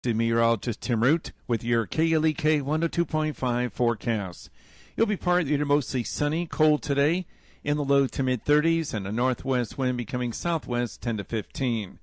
Meteorologist Tim Root with your KLEK 102.5 forecast. You'll be partly to mostly sunny, cold today in the low to mid 30s and a northwest wind becoming southwest 10 to 15.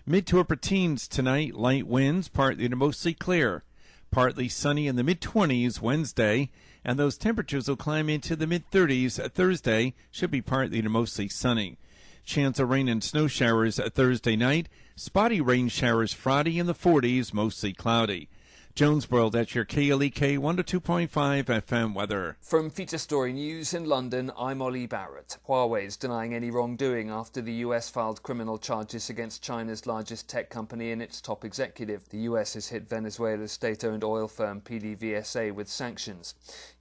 Mid to upper teens tonight, light winds, partly to mostly clear. Partly sunny in the mid 20s Wednesday, and those temperatures will climb into the mid 30s Thursday, should be partly to mostly sunny. Chance of rain and snow showers Thursday night. Spotty rain showers Friday in the 40s, mostly cloudy. Jonesboro, that's your KLEK 102.5 FM weather. From Feature Story News in London, I'm Ollie Barrett. Huawei is denying any wrongdoing after the US filed criminal charges against China's largest tech company and its top executive. The US has hit Venezuela's state-owned oil firm PDVSA with sanctions.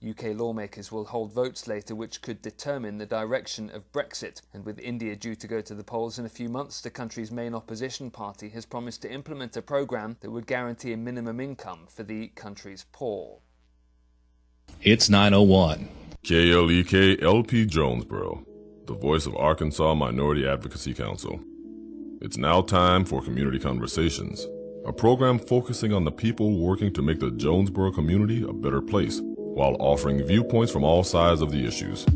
UK lawmakers will hold votes later which could determine the direction of Brexit. And with India due to go to the polls in a few months, the country's main opposition party has promised to implement a programme that would guarantee a minimum income for the country's poor. It's 9:01. KLEK LP Jonesboro, the voice of Arkansas Minority Advocacy Council. It's now time for Community Conversations, a program focusing on the people working to make the Jonesboro community a better place, while offering viewpoints from all sides of the issues.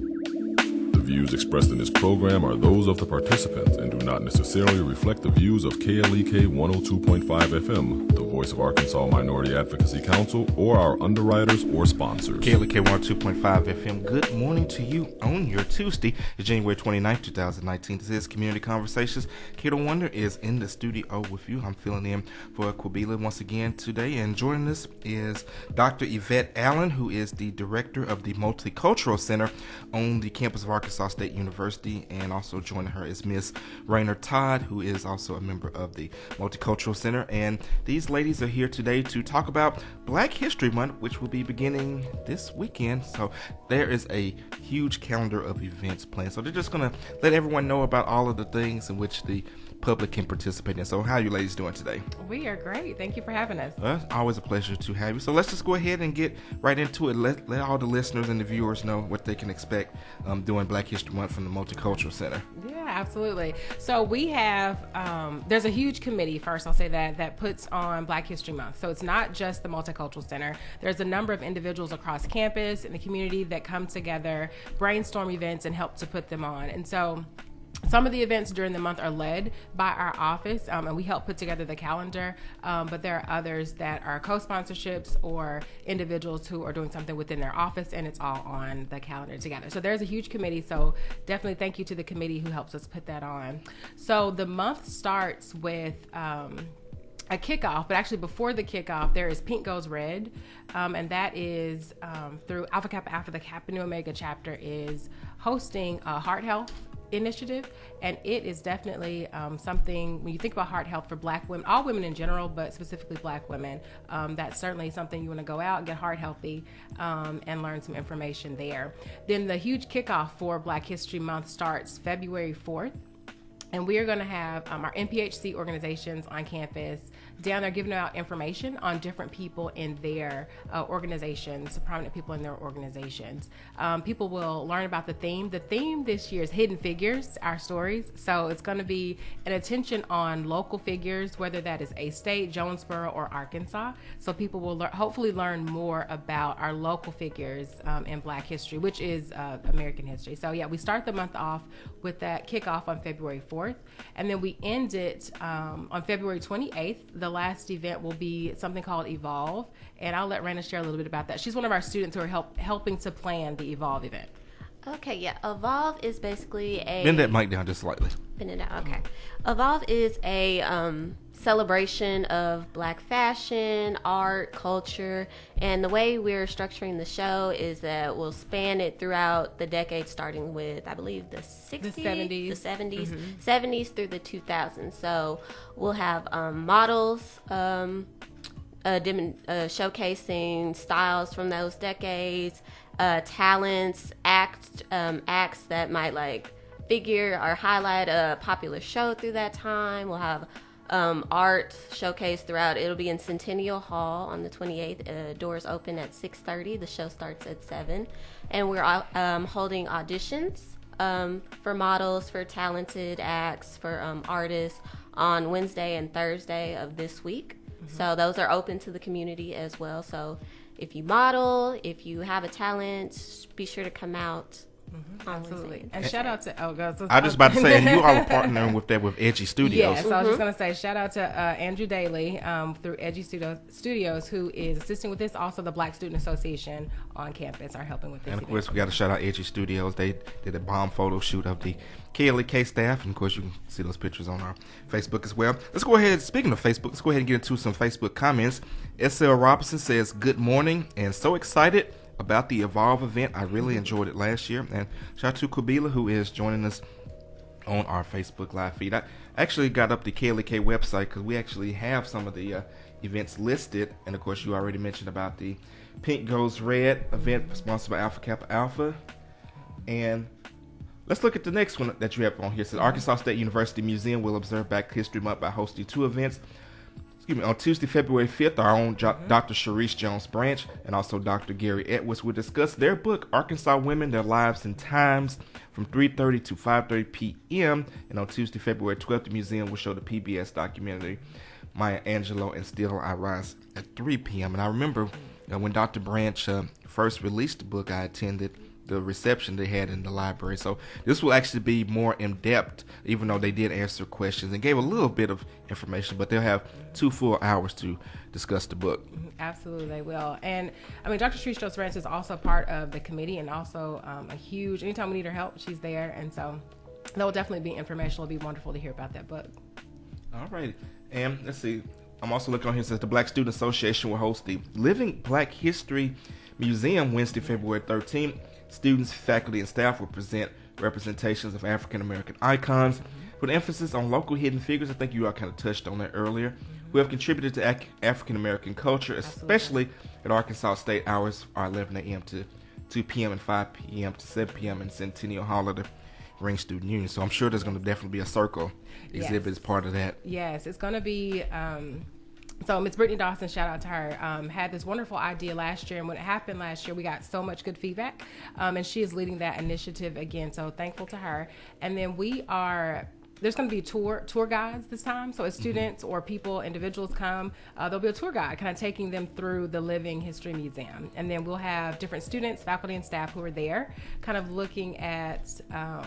The views expressed in this program are those of the participants and do not necessarily reflect the views of KLEK 102.5 FM, the voice of Arkansas Minority Advocacy Council, or our underwriters or sponsors. KLEK 102.5 FM, good morning to you on your Tuesday, January 29th, 2019. This is Community Conversations. Kato Wonder is in the studio with you. I'm filling in for Quabila once again today, and joining us is Dr. Yvette Allen, who is the director of the Multicultural Center on the campus of Arkansas State University, and also joining her is Miss Rainer Todd, who is also a member of the Multicultural Center. And these ladies are here today to talk about Black History Month, which will be beginning this weekend. So there is a huge calendar of events planned. So they're just going to let everyone know about all of the things in which the public can participate in. So how are you ladies doing today? We are great. Thank you for having us. It's always a pleasure to have you. So let's just go ahead and get right into it. Let all the listeners and the viewers know what they can expect during Black History Month from the Multicultural Center. Yeah, absolutely. So we have, there's a huge committee, first I'll say that puts on Black History Month. So it's not just the Multicultural Center. There's a number of individuals across campus and the community that come together, brainstorm events, and help to put them on. And so some of the events during the month are led by our office, and we help put together the calendar, but there are others that are co-sponsorships or individuals who are doing something within their office, and it's all on the calendar together. So there's a huge committee, so definitely thank you to the committee who helps us put that on. So the month starts with a kickoff, but actually before the kickoff, there is Pink Goes Red, and that is through Alpha Kappa Alpha, the Kappa Nu Omega chapter is hosting a heart health initiative, and it is definitely something, when you think about heart health for Black women, all women in general, but specifically Black women, that's certainly something you want to go out and get heart healthy and learn some information there. Then the huge kickoff for Black History Month starts February 4th. And we are going to have our NPHC organizations on campus down there giving out information on different people in their organizations, prominent people in their organizations. People will learn about the theme. The theme this year is Hidden Figures, Our Stories. So it's going to be an attention on local figures, whether that is Astate, Jonesboro, or Arkansas. So people will hopefully learn more about our local figures in Black history, which is American history. So yeah, we start the month off with that kickoff on February 4th. And then we end it on February 28th. The last event will be something called Evolve. And I'll let Raina share a little bit about that. She's one of our students who are helping to plan the Evolve event. Okay, yeah. Evolve is basically a... Bend that mic down just slightly. Bend it down, okay. Evolve is a celebration of Black fashion, art, culture, and the way we're structuring the show is that we'll span it throughout the decade, starting with, I believe, the 60s, the 70s, the 70s, 70s through the 2000s. So we'll have models showcasing styles from those decades, talents, acts that might like figure or highlight a popular show through that time. We'll have art showcase throughout. It'll be in Centennial Hall on the 28th. Doors open at 6:30. The show starts at 7. And we're holding auditions for models, for talented acts, for artists on Wednesday and Thursday of this week. So those are open to the community as well. So if you model, if you have a talent, be sure to come out. Absolutely. And shout out to I was just about to say, and you all are partnering with that with Edgy Studios. Yes, I was just going to say shout out to Andrew Daly through Edgy Studios, who is assisting with this. Also, the Black Student Association on campus are helping with this. And of course, we got to shout out Edgy Studios. They did a bomb photo shoot of the KLEK staff, and of course, you can see those pictures on our Facebook as well. Let's go ahead. Speaking of Facebook, let's go ahead and get into some Facebook comments. S.L. Robinson says, "Good morning, and so excited about the Evolve event. I really enjoyed it last year." And shout out to Kabila, who is joining us on our Facebook live feed. I actually got up the KLK website because we actually have some of the events listed. And of course, you already mentioned about the Pink Goes Red event sponsored by Alpha Kappa Alpha. And let's look at the next one that you have on here. It says Arkansas State University Museum will observe Black History Month by hosting 2 events. On Tuesday, February 5th, our own Dr. Sharice Jones Branch and also Dr. Gary Edwards will discuss their book, Arkansas Women, Their Lives and Times, from 3:30 to 5:30 p.m. And on Tuesday, February 12th, the museum will show the PBS documentary, Maya Angelou and Still I Rise, at 3 p.m. And I remember when Dr. Branch first released the book, I attended the reception they had in the library. So this will actually be more in-depth, even though they did answer questions and gave a little bit of information, but they'll have 2 full hours to discuss the book. Absolutely, they will. And I mean, Dr. Sharice Jones Branch is also part of the committee and also a huge, anytime we need her help, she's there. And so that will definitely be informational. It'll be wonderful to hear about that book. All right. And let's see. I'm also looking on here. It says the Black Student Association will host the Living Black History Museum Wednesday, February 13th. Students, faculty, and staff will present representations of African American icons with emphasis on local hidden figures. I think you all kind of touched on that earlier, who have contributed to African American culture, especially at Arkansas State. Hours are 11 a.m. to 2 p.m. and 5 p.m. to 7 p.m. in Centennial Hall of the Ring Student Union. So I'm sure there's going to definitely be a circle exhibit as part of that. Yes, it's going to be... So Ms. Brittany Dawson, shout out to her, had this wonderful idea last year. And when it happened last year, we got so much good feedback. And she is leading that initiative again. So thankful to her. And then there's going to be tour guides this time. So as students or individuals come, there'll be a tour guide kind of taking them through the Living History Museum. And then we'll have different students, faculty, and staff who are there kind of looking at,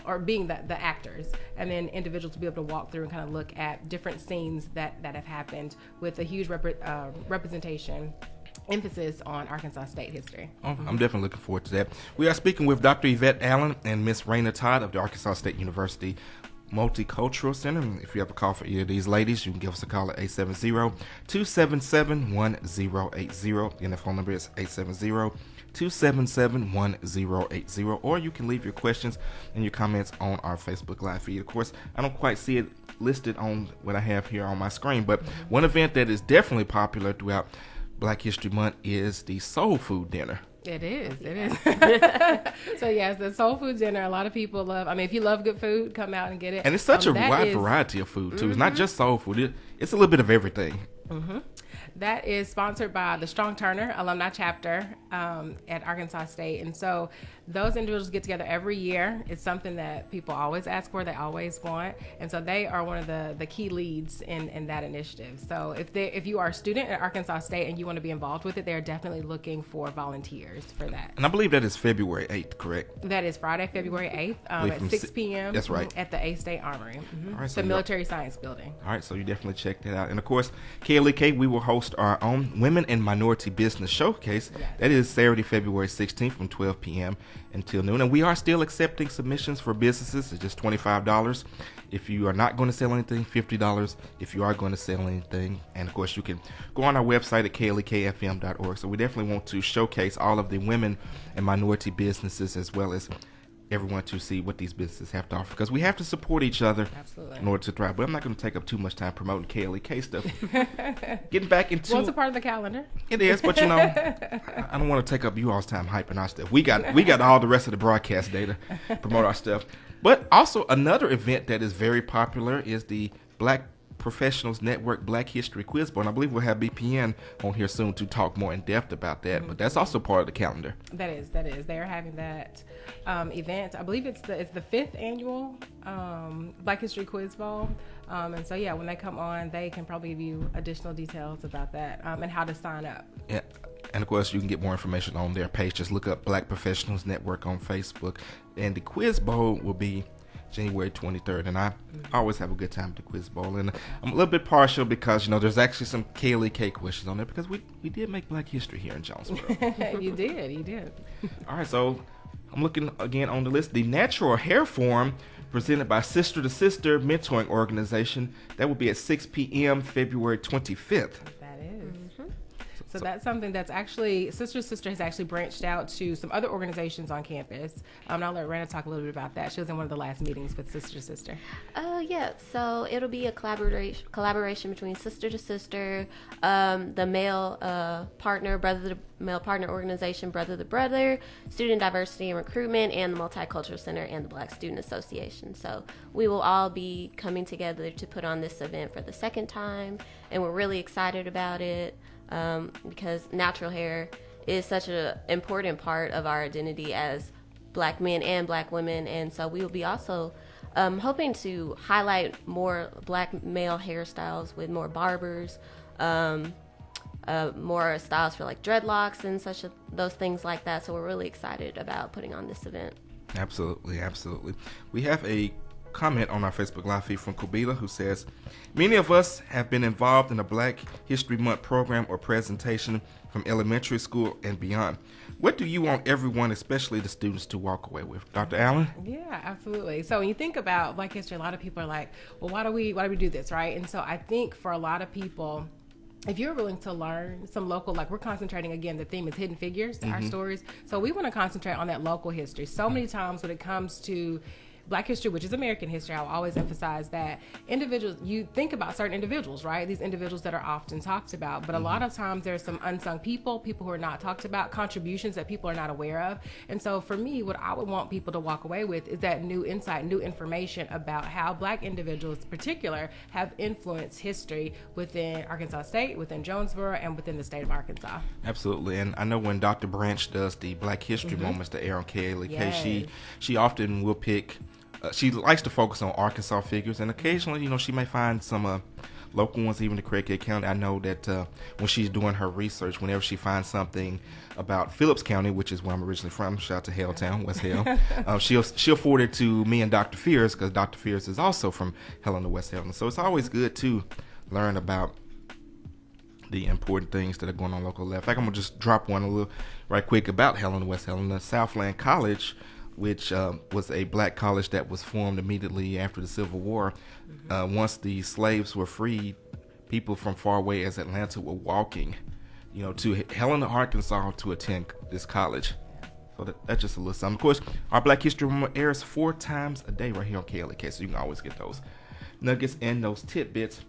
or being the actors. And then individuals will be able to walk through and kind of look at different scenes that have happened with a huge representation. Emphasis on Arkansas State history. I'm definitely looking forward to that. We are speaking with Dr. Yvette Allen and Miss Raina Todd of the Arkansas State University Multicultural Center. If you have a call for either of these ladies, you can give us a call at 870-277-1080. Again, the phone number is 870-277-1080. Or you can leave your questions and your comments on our Facebook Live feed. Of course, I don't quite see it listed on what I have here on my screen, but one event that is definitely popular throughout Black History Month is the Soul Food Dinner. It is. So yes, the soul food dinner, a lot of people love. I mean, if you love good food, come out and get it. And it's such a wide variety of food too. It's not just soul food. It's a little bit of everything. That is sponsored by the Strong Turner Alumni Chapter at Arkansas State. And so those individuals get together every year. It's something that people always ask for, they always want. And so they are one of the key leads in that initiative. So if you are a student at Arkansas State and you want to be involved with it, they're definitely looking for volunteers for that. And I believe that is February 8th, correct? That is Friday, February 8th at 6 p.m. That's right. At the Astate Armory. All right, so the Military Science Building. All right, so you definitely check that out. And of course, KLEK, we will host our own Women and Minority Business Showcase. Yes. That is Saturday, February 16th from 12 p.m. until noon. And we are still accepting submissions for businesses. It's just $25. If you are not going to sell anything, $50 if you are going to sell anything. And of course, you can go on our website at klekfm.org. So we definitely want to showcase all of the women and minority businesses as well as everyone to see what these businesses have to offer, because we have to support each other. Absolutely. In order to thrive. But I'm not going to take up too much time promoting KLEK stuff. Getting back into... Well, it's a part of the calendar. It is, but I don't want to take up you all's time hyping our stuff. We got all the rest of the broadcast data promote our stuff. But also another event that is very popular is the Black Professionals Network Black History Quiz Bowl. And I believe we'll have BPN on here soon to talk more in depth about that. But that's also part of the calendar. That is. They're having that event. I believe it's the 5th annual Black History Quiz Bowl. And so, yeah, when they come on, they can probably give you additional details about that and how to sign up. Yeah. And, of course, you can get more information on their page. Just look up Black Professionals Network on Facebook. And the Quiz Bowl will be January 23rd. And I always have a good time at the Quiz Bowl. And I'm a little bit partial because, there's actually some KLEK questions on there because we did make Black history here in Jonesboro. You did. All right, so I'm looking again on the list. The Natural Hair Forum presented by Sister to Sister Mentoring Organization. That will be at 6 p.m. February 25th. That is. So that's something that's actually, Sister has actually branched out to some other organizations on campus. I'll let Rana talk a little bit about that. She was in one of the last meetings with Sister. Yeah, so it'll be a collaboration between Sister to Sister, the male partner, Brother to Male Partner Organization, Brother to Brother, Student Diversity and Recruitment, and the Multicultural Center and the Black Student Association. So we will all be coming together to put on this event for the second time, and we're really excited about it. Because natural hair is such an important part of our identity as Black men and Black women. And so we will be also hoping to highlight more Black male hairstyles with more barbers, more styles for like dreadlocks and those things like that. So we're really excited about putting on this event. Absolutely. We have a comment on our Facebook Live feed from Kubila, who says, many of us have been involved in a Black History Month program or presentation from elementary school and beyond. What do you want everyone, especially the students, to walk away with? Dr. Allen? Yeah, absolutely. So when you think about Black history, a lot of people are like, well, why do we do this, right? And so I think for a lot of people, if you're willing to learn some local, like we're concentrating, again, the theme is hidden figures, our stories. So we want to concentrate on that local history. So many times when it comes to Black history, which is American history, I'll always emphasize that individuals, you think about certain individuals, right? These individuals that are often talked about, but a lot of times there's some unsung people who are not talked about, contributions that people are not aware of. And so for me, what I would want people to walk away with is that new insight, new information about how Black individuals in particular have influenced history within Arkansas State, within Jonesboro, and within the state of Arkansas. Absolutely. And I know when Dr. Branch does the Black History Moments that air on KLEK, she often will pick she likes to focus on Arkansas figures, and occasionally, she may find some local ones, even to Craighead County. I know that when she's doing her research, whenever she finds something about Phillips County, which is where I'm originally from, shout out to Helltown, West Hell, she'll forward it to me and Dr. Fears, because Dr. Fears is also from Helena, West Helena. So it's always good to learn about the important things that are going on local level. In fact, I'm going to just drop one a little right quick about Helena, West Helena. Southland College, which was a Black college that was formed immediately after the Civil War. Once the slaves were freed, people from far away as Atlanta were walking, to Helena, Arkansas to attend this college. So that's just a little something. Of course, our Black History Month airs 4 times a day right here on KLEK, so you can always get those nuggets and those tidbits.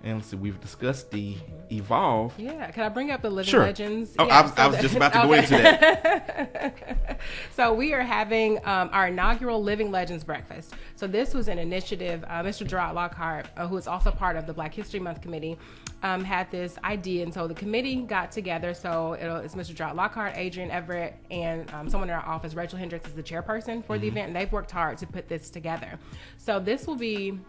And so we've discussed the Evolve. Yeah, can I bring up the Living Sure. Legends? Oh, Yeah, I was just about to go into that. So we are having our inaugural Living Legends breakfast. So this was an initiative. Mr. Gerard Lockhart, who is also part of the Black History Month Committee, had this idea. And so the committee got together. So it's Mr. Gerard Lockhart, Adrian Everett, and someone in our office. Rachel Hendricks is the chairperson for the event. And they've worked hard to put this together. So this will be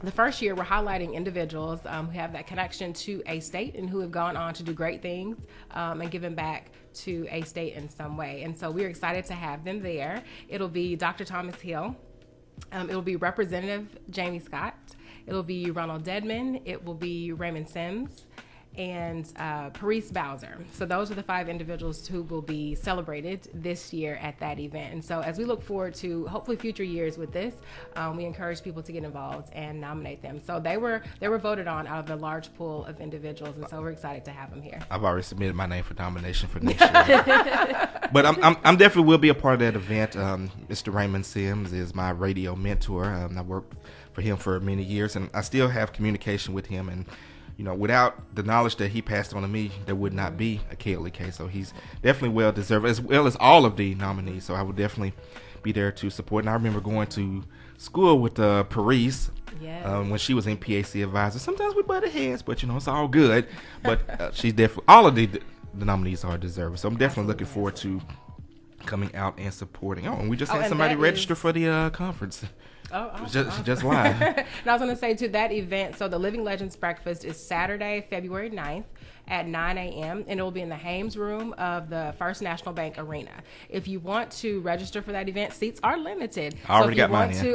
the first year. We're highlighting individuals who have that connection to Astate and who have gone on to do great things and given back to Astate in some way. And so we're excited to have them there. It'll be Dr. Thomas Hill. It'll be Representative Jamie Scott. It'll be Ronald Dedman. It will be Raymond Sims and Parise Bowser. So those are the 5 individuals who will be celebrated this year at that event. And so as we look forward to hopefully future years with this, we encourage people to get involved and nominate them. So they were voted on out of a large pool of individuals, and so we're excited to have them here. I've already submitted my name for nomination for next year. But I'm definitely will be a part of that event. Mr. Raymond Sims is my radio mentor. I worked for him for many years, and I still have communication with him. And without the knowledge that he passed on to me, there would not be a KLEK. So he's definitely well deserved, as well as all of the nominees. So I would definitely be there to support. And I remember going to school with Parise Yeah. When she was in PAC advisor, sometimes we butted heads, but it's all good. But she's definitely, all of the nominees are deserving. So I'm definitely looking forward to coming out and supporting. Oh, and we just had somebody register for the conference. Oh, awesome. Just live. And I was going to say, to that event, so the Living Legends Breakfast is Saturday, February 9th at 9 a.m., and it will be in the Hames Room of the First National Bank Arena. If you want to register for that event, seats are limited. I already got mine in.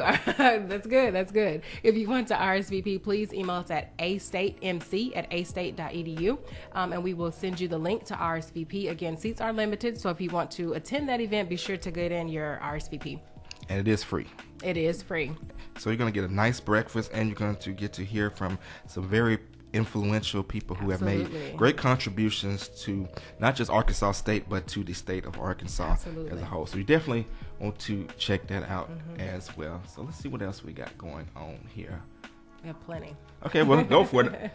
That's good. If you want to RSVP, please email us at astatemc@astate.edu, and we will send you the link to RSVP. Again, seats are limited, so if you want to attend that event, be sure to get in your RSVP. And it is free. It is free. So you're going to get a nice breakfast, and you're going to get to hear from some very influential people who have made great contributions to not just Arkansas State, but to the state of Arkansas as a whole. So you definitely want to check that out as well. So let's see what else we got going on here. We have plenty. Okay, well, go for it.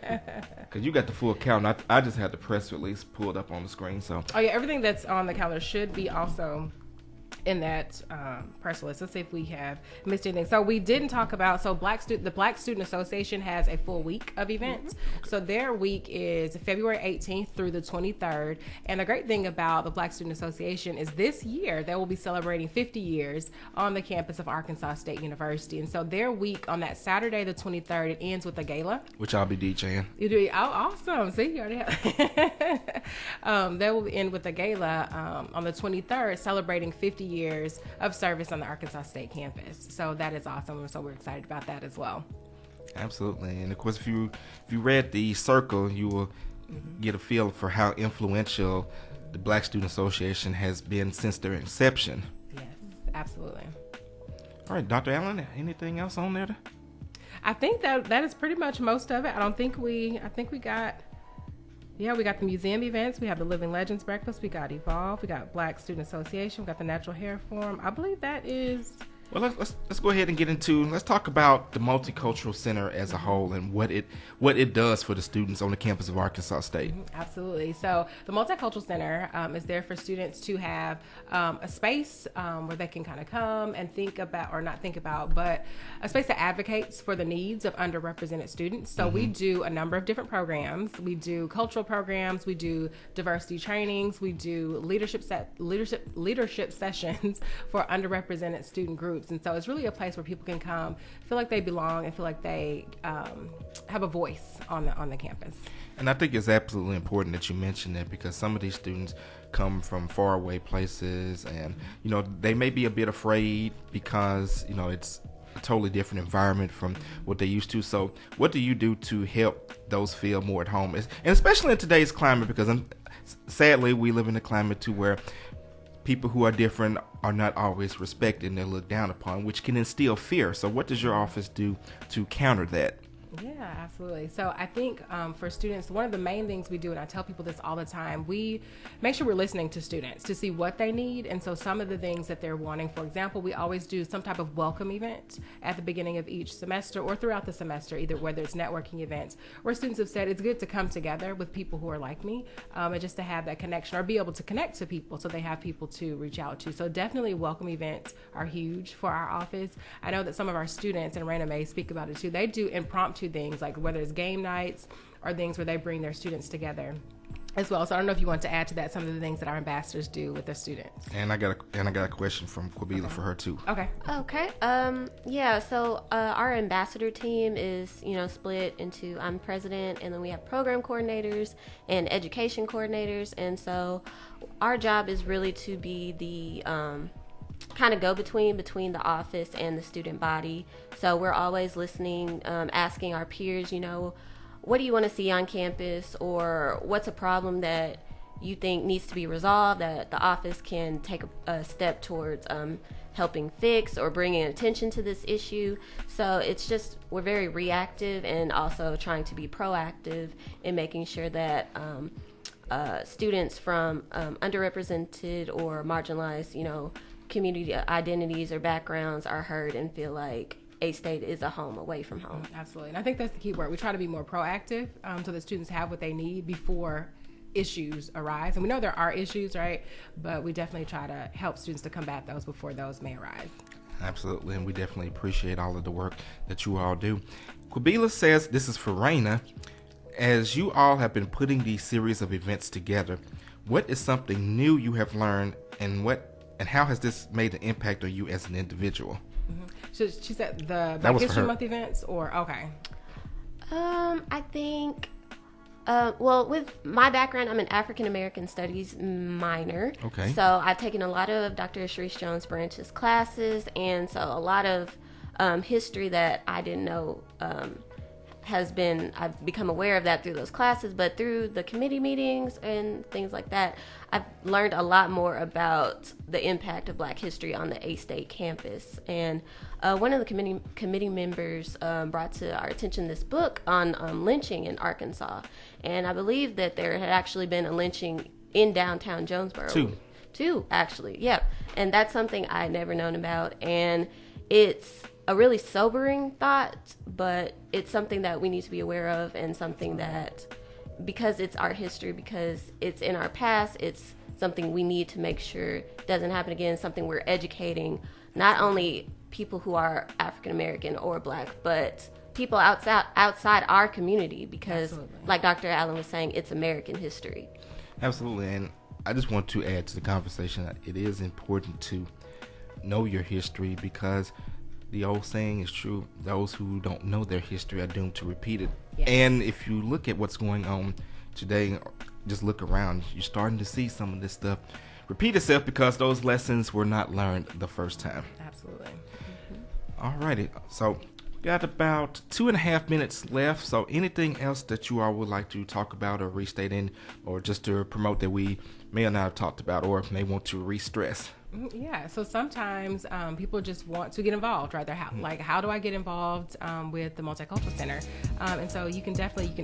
Because you got the full count. I just had the press release pulled up on the screen. So. Oh, yeah, everything that's on the calendar should be also in that press list. Let's see if we have missed anything. So we didn't talk about, the Black Student Association has a full week of events. Okay. So their week is February 18th through the 23rd. And the great thing about the Black Student Association is this year they will be celebrating 50 years on the campus of Arkansas State University. And so their week on that Saturday, the 23rd, it ends with a gala. Which I'll be DJing. You do? Oh, awesome. See, you already have. They will end with a gala on the 23rd, celebrating 50 years of service on the Arkansas State campus. So that is awesome. So we're excited about that as well. Absolutely. And of course, if you read the circle, you will get a feel for how influential the Black Student Association has been since their inception. Yes, absolutely. All right, Dr. Allen, anything else on there? I think that is pretty much most of it. I think we got the museum events. We have the Living Legends Breakfast. We got Evolve. We got Black Student Association. We got the Natural Hair Forum. I believe that is. Well, let's go ahead and let's talk about the Multicultural Center as a whole and what it does for the students on the campus of Arkansas State. Absolutely. So the Multicultural Center is there for students to have a space where they can kind of come and but a space that advocates for the needs of underrepresented students. So we do a number of different programs. We do cultural programs. We do diversity trainings. We do leadership sessions for underrepresented student groups. And so it's really a place where people can come, feel like they belong, and feel like they have a voice on the campus. And I think it's absolutely important that you mention that, because some of these students come from faraway places, and they may be a bit afraid because it's a totally different environment from what they used to. So what do you do to help those feel more at home, and especially in today's climate? Because sadly we live in a climate to where people who are different are not always respected and they're looked down upon, which can instill fear. So what does your office do to counter that? Yeah, absolutely. So I think for students, one of the main things we do, and I tell people this all the time, we make sure we're listening to students to see what they need. And so some of the things that they're wanting, for example, we always do some type of welcome event at the beginning of each semester or throughout the semester, either whether it's networking events where students have said it's good to come together with people who are like me, and just to have that connection or be able to connect to people so they have people to reach out to. So definitely welcome events are huge for our office. I know that some of our students, and Raina may speak about it too, they do impromptu things, like whether it's game nights or things where they bring their students together as well. So I don't know if you want to add to that some of the things that our ambassadors do with their students. And I got a question from Quabila for her too. Okay. Yeah. So our ambassador team is split into, I'm president, and then we have program coordinators and education coordinators, and so our job is really to be the kind of go between the office and the student body. So we're always listening, asking our peers, what do you want to see on campus, or what's a problem that you think needs to be resolved that the office can take a step towards helping fix or bringing attention to this issue. So it's just, we're very reactive and also trying to be proactive in making sure that students from underrepresented or marginalized, community identities or backgrounds are heard and feel like A-State is a home away from home. Absolutely. And I think that's the key word. We try to be more proactive so that students have what they need before issues arise. And we know there are issues, right? But we definitely try to help students to combat those before those may arise. Absolutely, and we definitely appreciate all of the work that you all do. Quabila says, this is for Raina, as you all have been putting these series of events together, what is something new you have learned, and how has this made an impact on you as an individual? Mm-hmm. So she said the Black History Month events, or okay. I think, well, with my background, I'm an African American Studies minor. Okay. So I've taken a lot of Dr. Sharice Jones Branch's classes, and so a lot of history that I didn't know I've become aware of that through those classes, but through the committee meetings and things like that, I've learned a lot more about the impact of Black history on the Astate campus. And one of the committee members brought to our attention this book on lynching in Arkansas. And I believe that there had actually been a lynching in downtown Jonesboro. Two, actually, yep. And that's something I had never known about. And it's a really sobering thought, but it's something that we need to be aware of, and something that, because it's our history, because it's in our past, it's something we need to make sure doesn't happen again, something we're educating not only people who are African American or Black, but people outside our community, because like Dr. Allen was saying, it's American history. Absolutely, and I just want to add to the conversation that it is important to know your history, because the old saying is true. Those who don't know their history are doomed to repeat it. Yes. And if you look at what's going on today, just look around, you're starting to see some of this stuff repeat itself because those lessons were not learned the first time. Absolutely. Alrighty, so we got about 2.5 minutes left. So anything else that you all would like to talk about or restate in, or just to promote that we may or not have talked about, or may want to re-stress? Yeah, so sometimes people just want to get involved, right? How do I get involved with the Multicultural Center? And so you can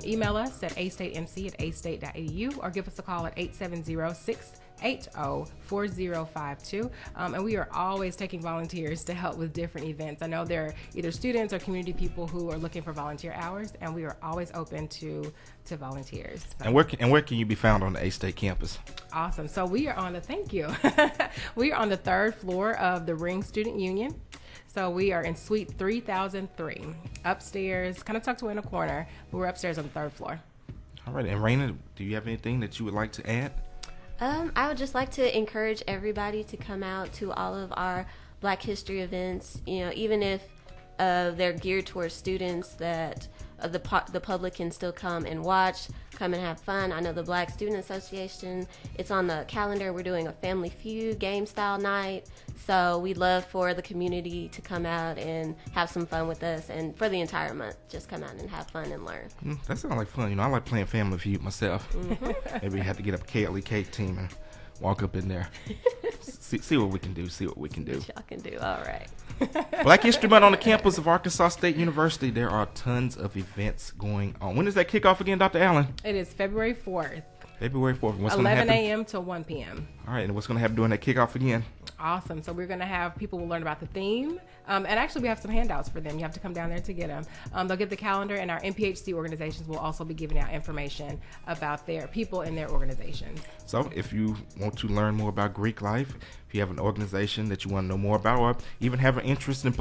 email us at astatemc@astate.edu, or give us a call at 870-680-4052. And we are always taking volunteers to help with different events. I know there are either students or community people who are looking for volunteer hours, and we are always open to volunteers. So. And where can you be found on the A-State campus? Awesome. So we are on the we are on the 3rd floor of the Ring Student Union. So we are in Suite 3003, upstairs, kind of tucked away in a corner. But we're upstairs on the 3rd floor. All right. And Raina, do you have anything that you would like to add? I would just like to encourage everybody to come out to all of our Black History events. You know, even if they're geared towards students, that the public can still come and watch, come and have fun. I know the Black Student Association, it's on the calendar. We're doing a Family Feud game style night. So we'd love for the community to come out and have some fun with us, and for the entire month, just come out and have fun and learn. That sounds like fun. You know, I like playing Family Feud myself. Maybe we have to get up a KLEK team and walk up in there. see what we can do. What y'all can do. All right. Black History Month on the campus of Arkansas State University. There are tons of events going on. When does that kick off again, Dr. Allen? It is February 4th. February 4th. What's 11 a.m. to 1 p.m. All right, and what's going to happen during that kickoff again? Awesome. So we're going to have people will learn about the theme. And actually, we have some handouts for them. You have to come down there to get them. They'll get the calendar, and our MPHC organizations will also be giving out information about their people and their organizations. So if you want to learn more about Greek life, if you have an organization that you want to know more about, or even have an interest in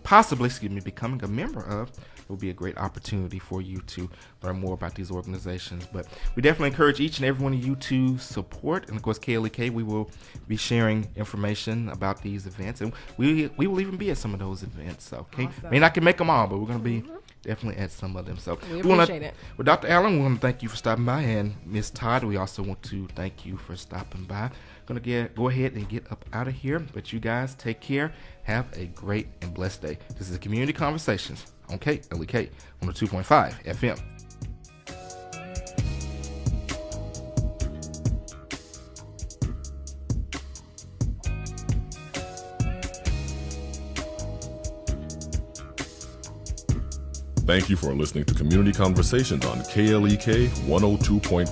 possibly becoming a member of, it will be a great opportunity for you to learn more about these organizations. But we definitely encourage each and every one of you to support. And of course, KLEK, we will be sharing information about these events, and we will even be at some of those events. So awesome. May not can make them all, but we're going to be definitely at some of them. So we appreciate it. Well, Dr. Allen, we want to thank you for stopping by, and Ms. Todd, we also want to thank you for stopping by. Going to go ahead and get up out of here, but you guys take care. Have a great and blessed day. This is Community Conversations on KLEK 102.5 FM. Thank you for listening to Community Conversations on KLEK 102.5.